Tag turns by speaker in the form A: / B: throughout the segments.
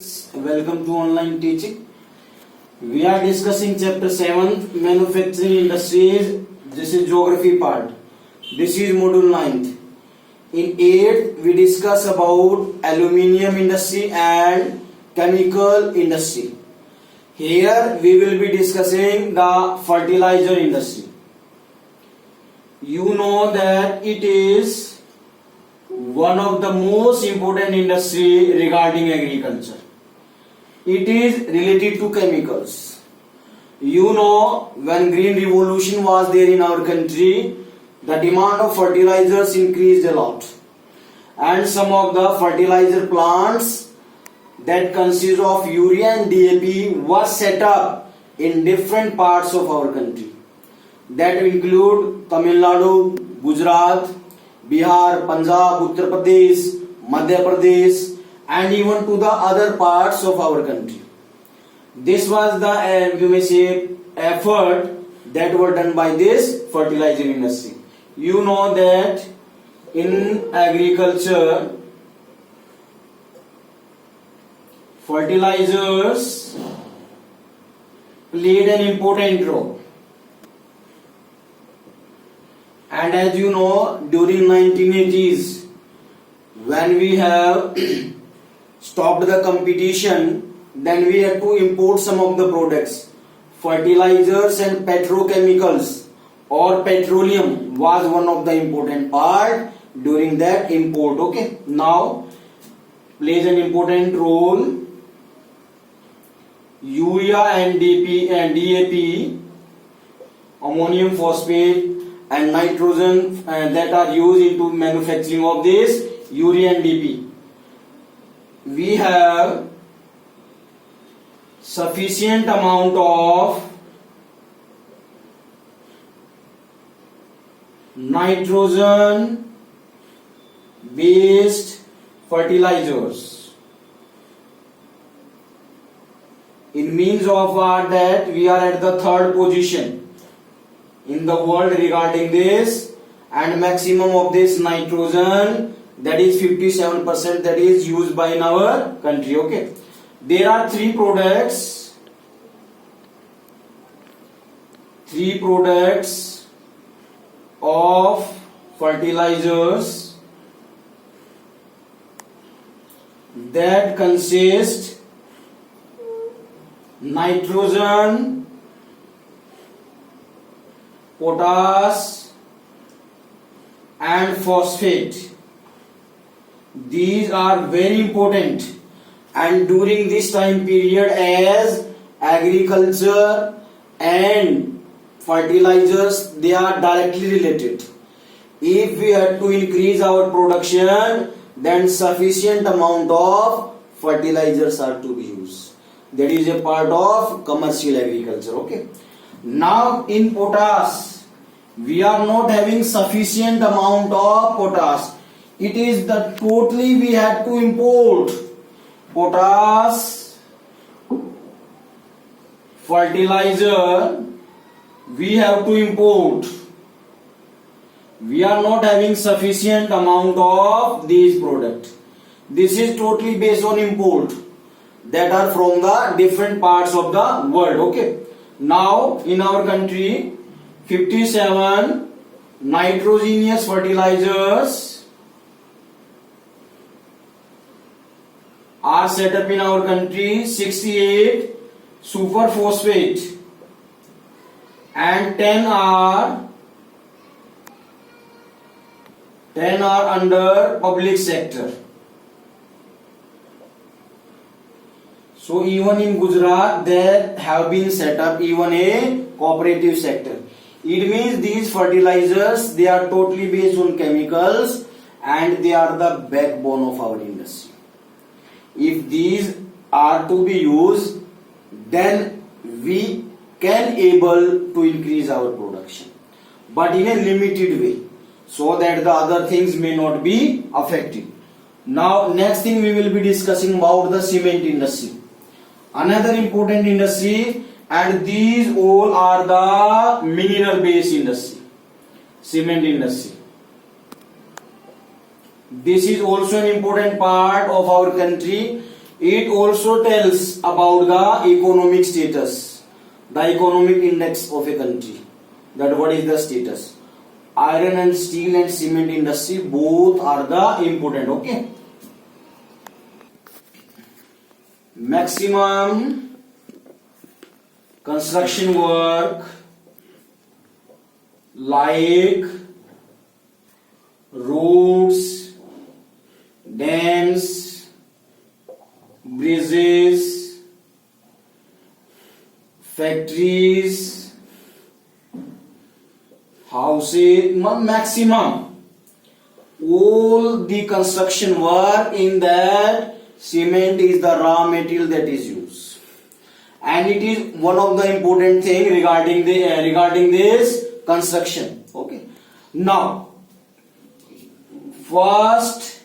A: Welcome to online teaching. We are discussing chapter 7 manufacturing industries. This is geography part. This is module 9th. In 8th we discuss about aluminium industry and chemical industry. Here we will be discussing the fertilizer industry. You know that it is one of the most important industry regarding agriculture. It is related to chemicals. You know, when green revolution was there in our country, the demand of fertilizers increased a lot. And some of the fertilizer plants that consist of urea and DAP was set up in different parts of our country. That include Tamil Nadu, Gujarat, Bihar, Punjab, Uttar Pradesh, Madhya Pradesh, and even to the other parts of our country. This was the you may say effort that were done by this fertilizer industry. You know that in agriculture, fertilizers played an important role. And as you know, during 1980s, when we have stopped the competition, then we had to import some of the products. Fertilizers and petrochemicals or petroleum was one of the important part during that import. Okay, now plays an important role. Urea and DAP, ammonium phosphate and nitrogen that are used into manufacturing of this urea and DAP. We have sufficient amount of nitrogen based fertilizers. It means of that we are at the third position in the world regarding this, and maximum of this nitrogen, that is 57%, that is used by in our country. Okay, there are three products of fertilizers that consist nitrogen, potash and phosphate. These are very important, and during this time period, as agriculture and fertilizers, they are directly related. If we have to increase our production, then sufficient amount of fertilizers are to be used. That is a part of commercial agriculture. Okay, now in potash, we are not having sufficient amount of potash. It is the totally we had to import potash fertilizer. We have to import. We are not having sufficient amount of these products. This is totally based on import that are from the different parts of the world. Okay, now in our country, 57 nitrogenous fertilizers are set up in our country, 68 super phosphate, and 10 are under public sector. So even in Gujarat, there have been set up even a cooperative sector. It means these fertilizers, they are totally based on chemicals and they are the backbone of our industry. If these are to be used, then we can able to increase our production, but in a limited way, so that the other things may not be affected. Now next thing we will be discussing about the cement industry, another important industry, and these all are the mineral based industry. Cement industry, this is also an important part of our country. It also tells about the economic status, the economic index of a country. That what is the status. Iron and steel and cement industry both are the important. Okay. Maximum construction work like roads, dams, bridges, factories, houses, maximum all the construction work in that cement is the raw material that is used, and it is one of the important thing regarding this construction. Okay. Now, first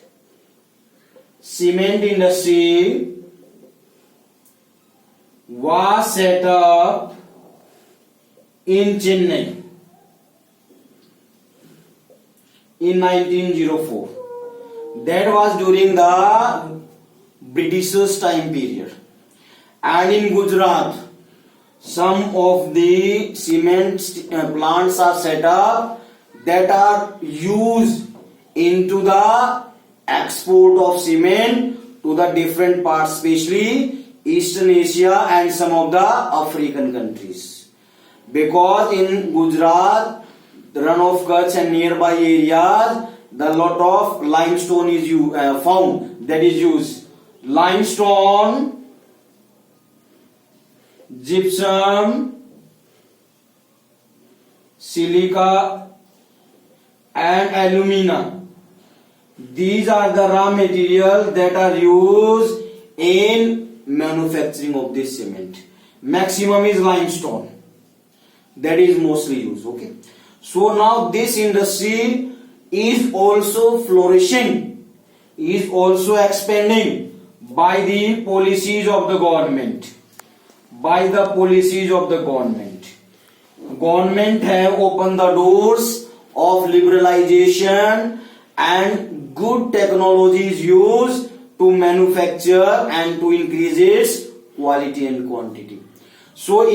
A: cement industry was set up in Chennai in 1904. That was during the Britishers time period. And in Gujarat, some of the cement plants are set up that are used into the export of cement to the different parts, especially Eastern Asia and some of the African countries. Because in Gujarat, the Run of Kutch and nearby areas, the lot of limestone is found, that is used. Limestone, gypsum, silica and alumina. These are the raw materials that are used in manufacturing of this cement. Maximum is limestone, that is mostly used. Okay. So now this industry is also flourishing, is also expanding by the policies of the government. By the policies of the government. Government have opened the doors of liberalization and good technologies used to manufacture and to increase its quality and quantity. So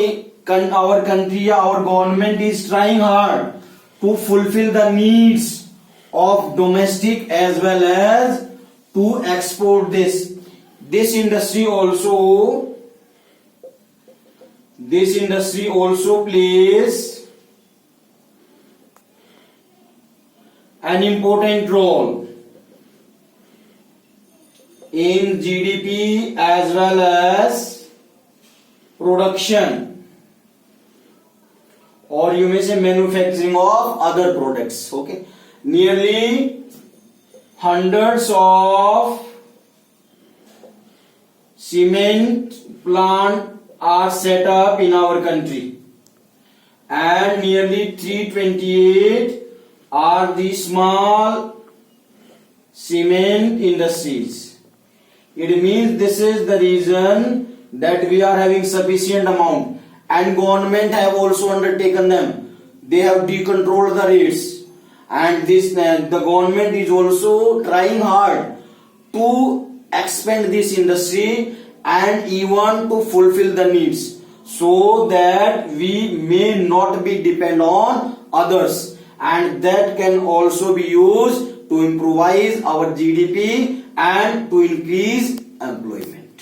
A: our country, our government is trying hard to fulfill the needs of domestic as well as to export this. This industry also plays an important role in GDP as well as production, or you may say manufacturing of other products. Okay. Nearly hundreds of cement plants are set up in our country, and nearly 328 are the small cement industries. It means this is the reason that we are having sufficient amount, and government have also undertaken them. They have decontrolled the rates, and this the government is also trying hard to expand this industry and even to fulfill the needs, so that we may not be dependent on others, and that can also be used to improvise our GDP and to increase employment.